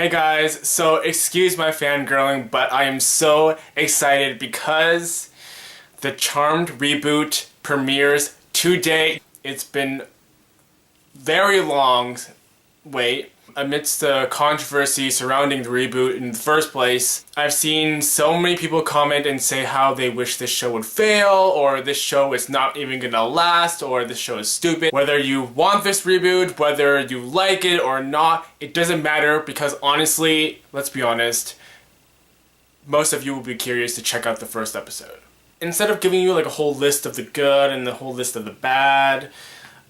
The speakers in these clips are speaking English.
Hey guys, so excuse my fangirling, but I am so excited because the Charmed Reboot premieres today. It's been very long wait. Amidst the controversy surrounding the reboot in the first place, I've seen so many people comment and say how they wish this show would fail, or this show is not even gonna last, or this show is stupid. Whether you want this reboot, whether you like it or not, it doesn't matter because honestly, let's be honest, most of you will be curious to check out the first episode. Instead of giving you like a whole list of the good and the whole list of the bad,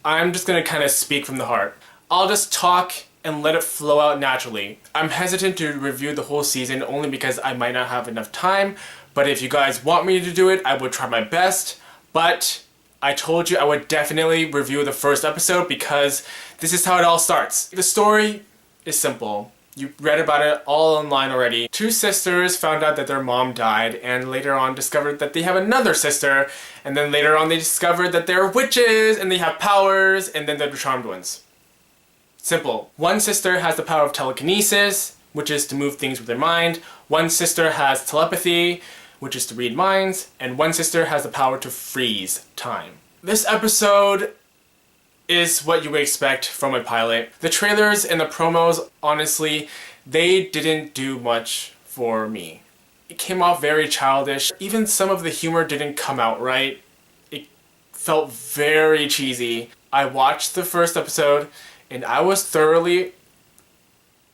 I'm just gonna kind of speak from the heart. I'll just talk and let it flow out naturally. I'm hesitant to review the whole season only because I might not have enough time, but if you guys want me to do it, I would try my best. But I told you I would definitely review the first episode because this is how it all starts. The story is simple. You read about it all online already. Two sisters found out that their mom died and later on discovered that they have another sister, and then later on they discovered that they're witches and they have powers, and then they're the charmed ones. Simple. One sister has the power of telekinesis, which is to move things with their mind. One sister has telepathy, which is to read minds. And one sister has the power to freeze time. This episode is what you would expect from a pilot. The trailers and the promos, honestly, they didn't do much for me. It came off very childish. Even some of the humor didn't come out right. It felt very cheesy. I watched the first episode and I was thoroughly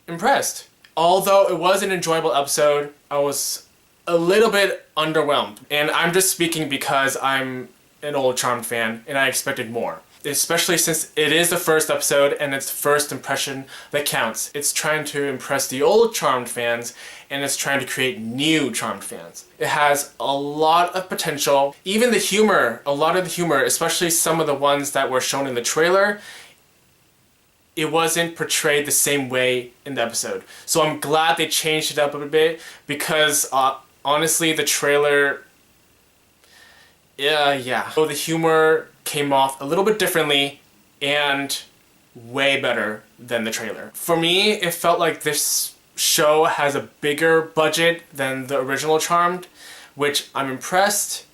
impressed. Although it was an enjoyable episode, I was a little bit underwhelmed. And I'm just speaking because I'm an old Charmed fan and I expected more. Especially since it is the first episode and it's the first impression that counts. It's trying to impress the old Charmed fans and it's trying to create new Charmed fans. It has a lot of potential. Even the humor, a lot of the humor, especially some of the ones that were shown in the trailer, it wasn't portrayed the same way in the episode. So I'm glad they changed it up a bit because honestly the trailer, yeah. So the humor came off a little bit differently and way better than the trailer. For me, it felt like this show has a bigger budget than the original Charmed, which I'm impressed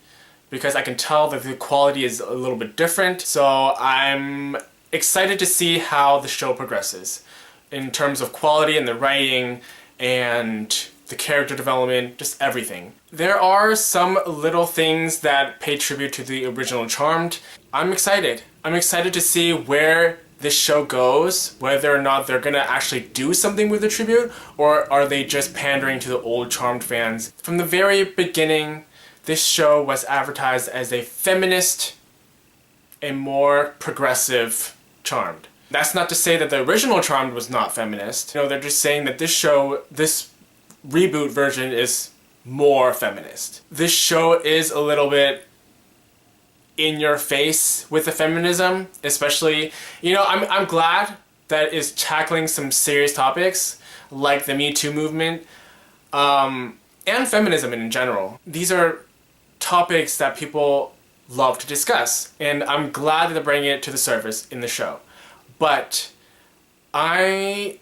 because I can tell that the quality is a little bit different. So I'm excited to see how the show progresses in terms of quality and the writing and the character development, just everything. There are some little things that pay tribute to the original Charmed. I'm excited. I'm excited to see where this show goes, whether or not they're gonna actually do something with the tribute, or are they just pandering to the old Charmed fans. From the very beginning, this show was advertised as a feminist, a more progressive Charmed. That's not to say that the original Charmed was not feminist. No, they're just saying that this reboot version is more feminist. This show is a little bit in your face with the feminism, especially, I'm glad that it's tackling some serious topics like the Me Too movement and feminism in general. These are topics that people love to discuss, and I'm glad that they're bringing it to the surface in the show. But I'm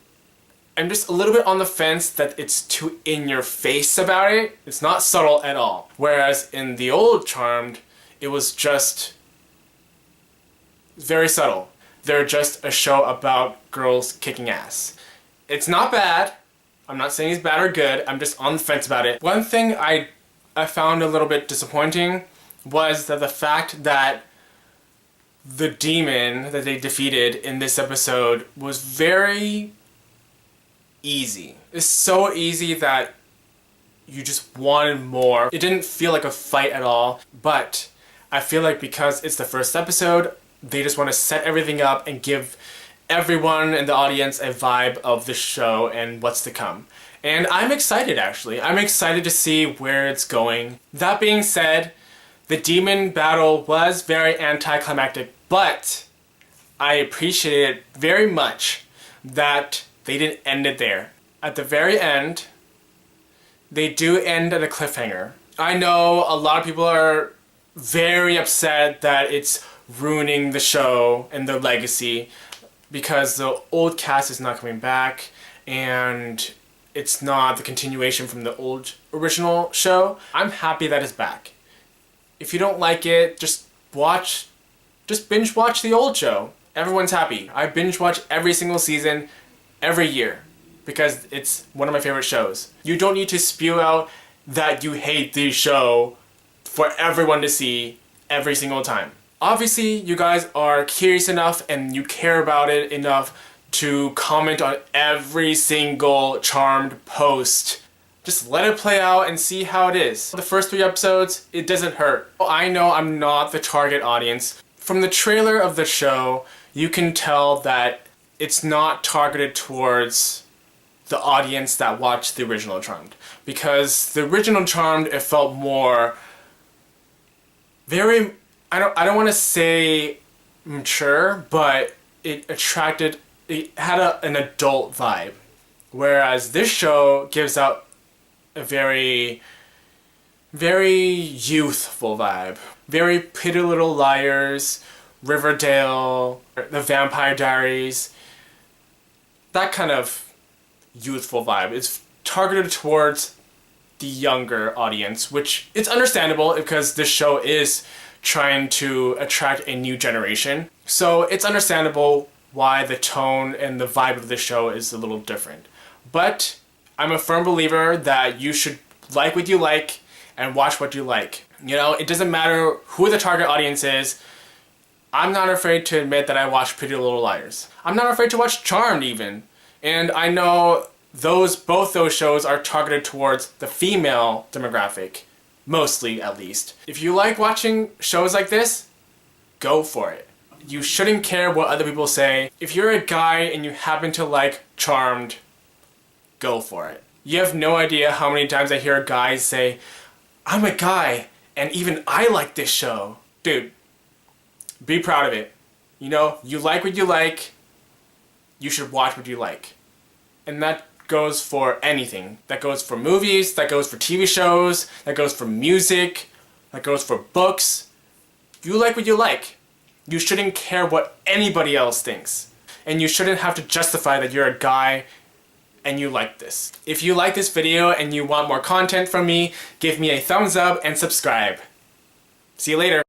just a little bit on the fence that it's too in your face about it. It's not subtle at all. Whereas in the old Charmed, it was just very subtle. They're just a show about girls kicking ass. It's not bad. I'm not saying it's bad or good. I'm just on the fence about it. One thing I found a little bit disappointing was that the fact that the demon that they defeated in this episode was very easy. It's so easy that you just wanted more. It didn't feel like a fight at all, but I feel like because it's the first episode, they just want to set everything up and give everyone in the audience a vibe of the show and what's to come. And I'm excited, actually. I'm excited to see where it's going. That being said, the demon battle was very anticlimactic, but I appreciated very much that they didn't end it there. At the very end, they do end at a cliffhanger. I know a lot of people are very upset that it's ruining the show and the legacy because the old cast is not coming back and it's not the continuation from the old original show, I'm happy that it's back. If you don't like it, just binge watch the old show. Everyone's happy. I binge watch every single season, every year, because it's one of my favorite shows. You don't need to spew out that you hate the show for everyone to see every single time. Obviously, you guys are curious enough and you care about it enough to comment on every single Charmed post. Just let it play out and see how it is. The first 3 episodes, it doesn't hurt. I know I'm not the target audience. From the trailer of the show, you can tell that it's not targeted towards the audience that watched the original Charmed. Because the original Charmed, it felt more very, I don't want to say mature, but it had an adult vibe. Whereas this show gives out a very, very youthful vibe. Very Pretty Little Liars, Riverdale, The Vampire Diaries. That kind of youthful vibe. It's targeted towards the younger audience, which it's understandable because this show is trying to attract a new generation. So it's understandable why the tone and the vibe of the show is a little different. But I'm a firm believer that you should like what you like and watch what you like. You know, it doesn't matter who the target audience is. I'm not afraid to admit that I watch Pretty Little Liars. I'm not afraid to watch Charmed even. And I know both those shows are targeted towards the female demographic. Mostly, at least. If you like watching shows like this, go for it. You shouldn't care what other people say. If you're a guy and you happen to like Charmed, go for it. You have no idea how many times I hear guys say, I'm a guy, and even I like this show. Dude, be proud of it. You know, you like what you like, you should watch what you like. And that goes for anything. That goes for movies, that goes for TV shows, that goes for music, that goes for books. You like what you like. You shouldn't care what anybody else thinks. And you shouldn't have to justify that you're a guy and you like this. If you like this video and you want more content from me, give me a thumbs up and subscribe. See you later.